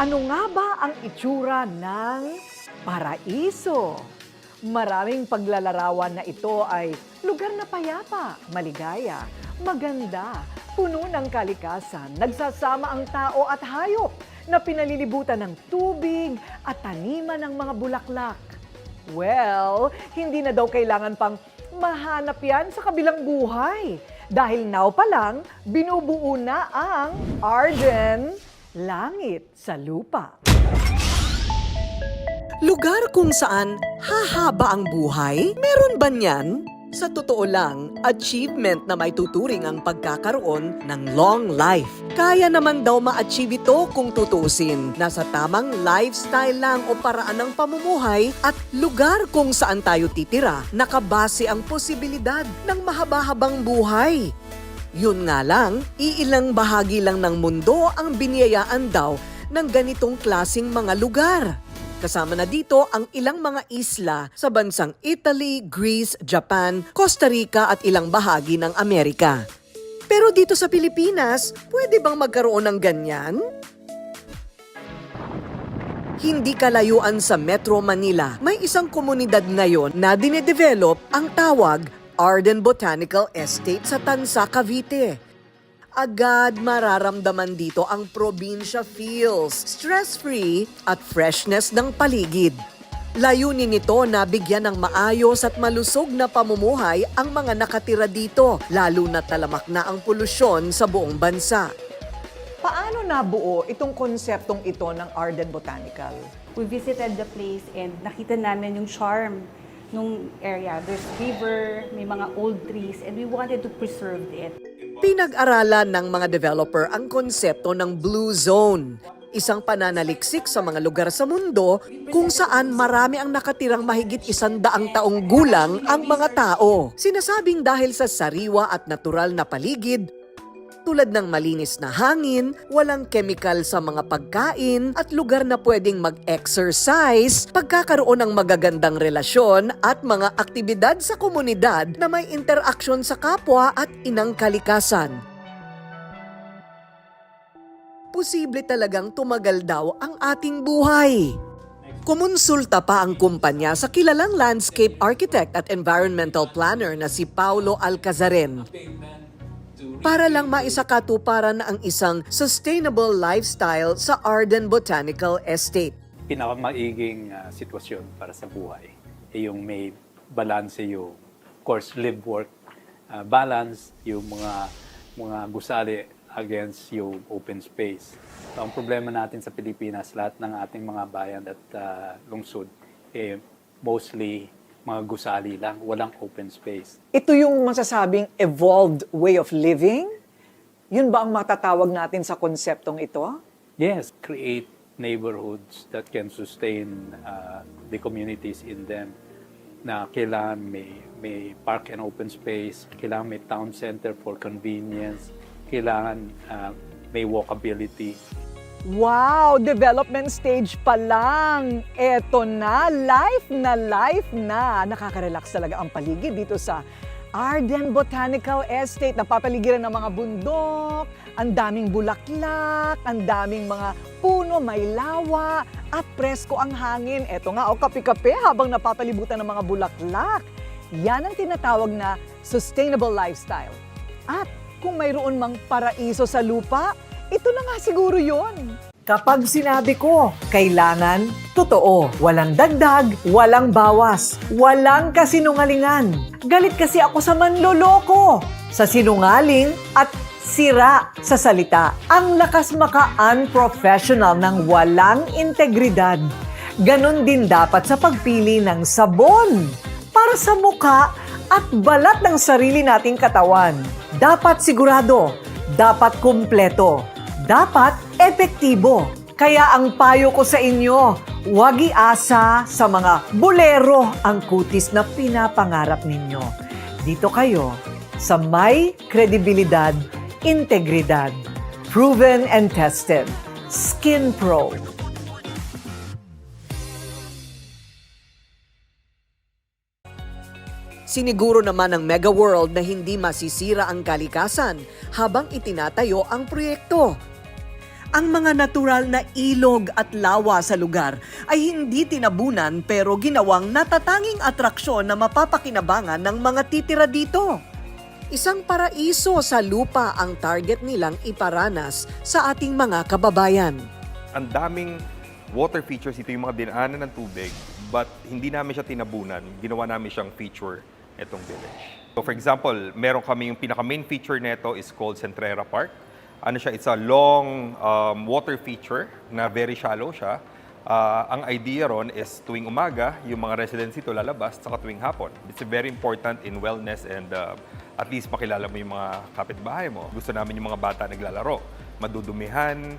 Ano nga ba ang itsura ng paraiso? Maraming paglalarawan na ito ay lugar na payapa, maligaya, maganda, puno ng kalikasan, nagsasama ang tao at hayop na pinalilibutan ng tubig at taniman ng mga bulaklak. Well, hindi na daw kailangan pang mahanap yan sa kabilang buhay. Dahil now pa lang, binubuo na ang Arden Langit sa Lupa. Lugar kung saan hahaba ang buhay? Meron ba niyan? Sa totoo lang, achievement na may tuturing ang pagkakaroon ng long life. Kaya naman daw ma-achieve ito kung tutuusin. Nasa tamang lifestyle lang o paraan ng pamumuhay at lugar kung saan tayo titira, nakabase ang posibilidad ng mahaba-habang buhay. Yun nga lang, iilang bahagi lang ng mundo ang biniyayaan daw ng ganitong klasing mga lugar. Kasama na dito ang ilang mga isla sa bansang Italy, Greece, Japan, Costa Rica at ilang bahagi ng Amerika. Pero dito sa Pilipinas, pwede bang magkaroon ng ganyan? Hindi kalayuan sa Metro Manila, may isang komunidad ngayon na dinedevelop ang tawag Arden Botanical Estate sa Tansa, Cavite. Agad mararamdaman dito ang probinsya feels, stress-free at freshness ng paligid. Layunin nito na bigyan ng maayos at malusog na pamumuhay ang mga nakatira dito, lalo na talamak na ang polusyon sa buong bansa. Paano nabuo itong konseptong ito ng Arden Botanical? We visited the place and nakita namin yung charm nung area. There's river, may mga old trees, and we wanted to preserve it. Pinag-aralan ng mga developer ang konsepto ng Blue Zone, isang pananaliksik sa mga lugar sa mundo kung saan marami ang nakatirang mahigit 100 taong gulang ang mga tao. Sinasabing dahil sa sariwa at natural na paligid, tulad ng malinis na hangin, walang chemical sa mga pagkain at lugar na pwedeng mag-exercise, pagkakaroon ng magagandang relasyon at mga aktibidad sa komunidad na may interaksyon sa kapwa at inang kalikasan. Posible talagang tumagal daw ang ating buhay. Kumonsulta pa ang kumpanya sa kilalang landscape architect at environmental planner na si Paulo Alcazaren para lang maisakatuparan ang isang sustainable lifestyle sa Arden Botanical Estate. Pinakamaiging sitwasyon para sa buhay ay yung may balance yung course live-work balance, yung mga gusali against yung open space. So, ang problema natin sa Pilipinas, lahat ng ating mga bayan at lungsod, mostly mga gusali lang, walang open space. Ito yung masasabing evolved way of living? Yun ba ang matatawag natin sa konseptong ito? Yes, create neighborhoods that can sustain the communities in them. Na kailangan may park and open space, kailangan may town center for convenience, kailangan may walkability. Wow! Development stage pa lang. Eto na, life na. Nakaka-relax talaga ang paligid dito sa Arden Botanical Estate. Napapaligiran ng mga bundok, ang daming bulaklak, ang daming mga puno, may lawa, at presko ang hangin. Eto nga, kape-kape habang napapalibutan ng mga bulaklak. Yan ang tinatawag na sustainable lifestyle. At kung mayroon mang paraiso sa lupa, ito na nga siguro yon. Kapag sinabi ko, kailangan, totoo. Walang dagdag, walang bawas, walang kasinungalingan. Galit kasi ako sa manloloko, sa sinungaling at sira sa salita. Ang lakas maka-unprofessional ng walang integridad. Ganon din dapat sa pagpili ng sabon para sa mukha at balat ng sarili nating katawan. Dapat sigurado, dapat kumpleto, dapat epektibo. Kaya ang payo ko sa inyo, huwag iasa sa mga bolero ang kutis na pinapangarap ninyo. Dito kayo sa may kredibilidad, integridad, proven and tested, Skin Pro. Siniguro naman ng Mega World na hindi masisira ang kalikasan habang itinatayo ang proyekto. Ang mga natural na ilog at lawa sa lugar ay hindi tinabunan pero ginawang natatanging atraksyon na mapapakinabangan ng mga titira dito. Isang paraiso sa lupa ang target nilang iparanas sa ating mga kababayan. Ang daming water features, ito yung mga dinaanan ng tubig, but hindi namin siya tinabunan. Ginawa namin siyang feature itong village. So for example, meron kami yung pinaka-main feature nito is called Centrera Park. Ano siya, it's a long water feature na very shallow siya. Ang idea ron is tuwing umaga, yung mga residents dito lalabas, saka tuwing hapon. It's very important in wellness and at least makilala mo yung mga kapitbahay mo. Gusto namin yung mga bata naglalaro, madudumihan,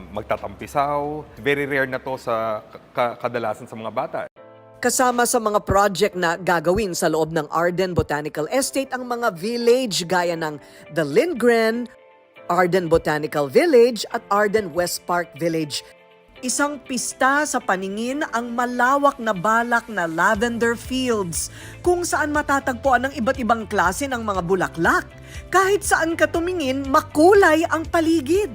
magtatampisaw. Very rare na to sa kadalasan sa mga bata. Kasama sa mga project na gagawin sa loob ng Arden Botanical Estate ang mga village gaya ng The Lindgren, Arden Botanical Village at Arden West Park Village. Isang pista sa paningin ang malawak na balak na lavender fields kung saan matatagpuan ng iba't ibang klase ng mga bulaklak. Kahit saan ka tumingin, makulay ang paligid.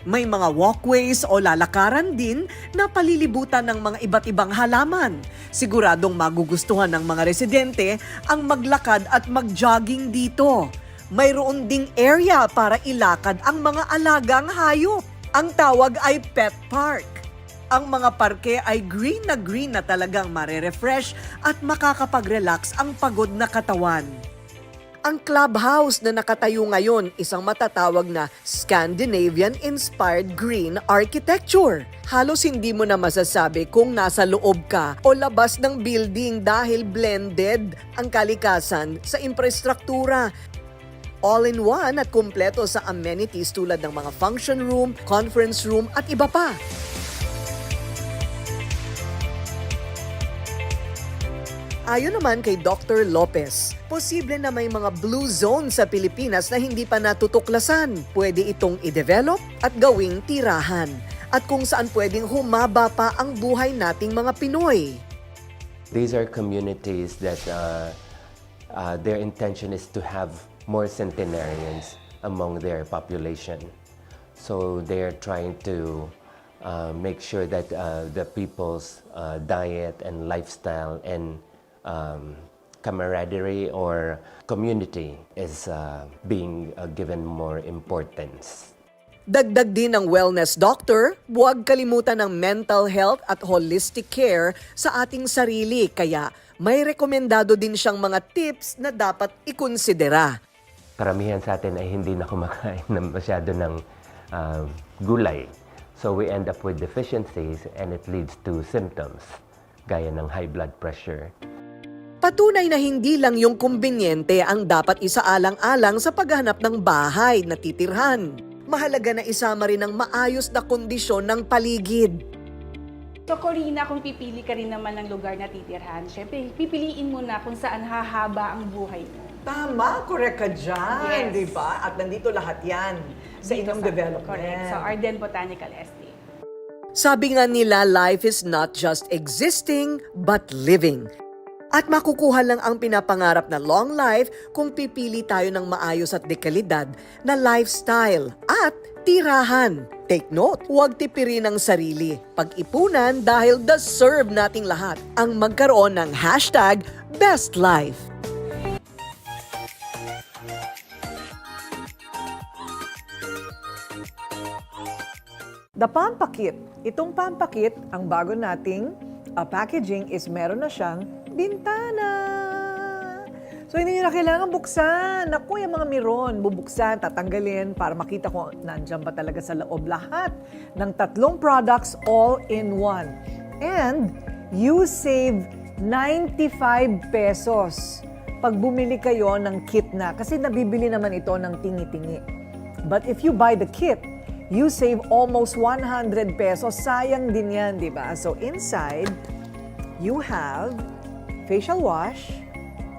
May mga walkways o lalakaran din na palilibutan ng mga iba't ibang halaman. Siguradong magugustuhan ng mga residente ang maglakad at mag-jogging dito. Mayroon ding area para ilakad ang mga alagang hayop. Ang tawag ay pet park. Ang mga parke ay green na talagang marerefresh at makakapag-relax ang pagod na katawan. Ang clubhouse na nakatayo ngayon, isang matatawag na Scandinavian-inspired green architecture. Halos hindi mo na masasabi kung nasa loob ka o labas ng building dahil blended ang kalikasan sa infrastruktura. All-in-one at kumpleto sa amenities tulad ng mga function room, conference room at iba pa. Ayon naman kay Dr. Lopez, posible na may mga blue zone sa Pilipinas na hindi pa natutuklasan. Pwede itong i-develop at gawing tirahan. At kung saan pwedeng humaba pa ang buhay nating mga Pinoy. These are communities that their intention is to have more centenarians among their population. So they are trying to make sure that the people's diet and lifestyle and camaraderie or community is being given more importance. Dagdag din ng wellness doctor, huwag kalimutan ng mental health at holistic care sa ating sarili. Kaya may rekomendado din siyang mga tips na dapat ikonsidera. Karamihan sa atin ay hindi na kumakain ng masyado ng gulay. So we end up with deficiencies and it leads to symptoms gaya ng high blood pressure. Patunay na hindi lang yung kumbinyente ang dapat isaalang-alang sa paghahanap ng bahay na titirhan. Mahalaga na isama rin ang maayos na kondisyon ng paligid. So Corina, kung pipili ka rin naman ng lugar na titirhan, syempre pipiliin mo na kung saan hahaba ang buhay mo. Tama, correct ka dyan, Yes. di ba? At nandito lahat yan sa Dito inyong development. Correct, sa Arden Botanical Estate. Sabi nga nila, life is not just existing, but living. At makukuha lang ang pinapangarap na long life kung pipili tayo ng maayos at dekalidad na lifestyle at tirahan. Take note, huwag tipirin ang sarili. Pag-ipunan dahil deserve nating lahat ang magkaroon ng #BestLife. The Pampakit. Itong Pampakit, ang bago nating packaging is meron na siyang bintana. So hindi nyo na kailangan buksan. Naku, yung mga miron, bubuksan, tatanggalin para makita kung nandyan ba talaga sa loob lahat ng 3 products all in one. And you save 95 pesos pag bumili kayo ng kit na. Kasi nabibili naman ito ng tingi-tingi. But if you buy the kit, you save almost 100 pesos. Sayang din yan, di ba? So inside, you have facial wash,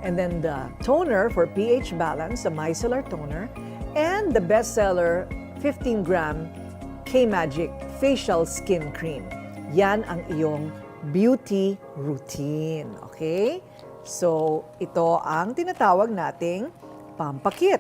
and then the toner for pH balance, the micellar toner, and the bestseller 15-gram K-Magic Facial Skin Cream. Yan ang iyong beauty routine. Okay? So, ito ang tinatawag nating Pampakit.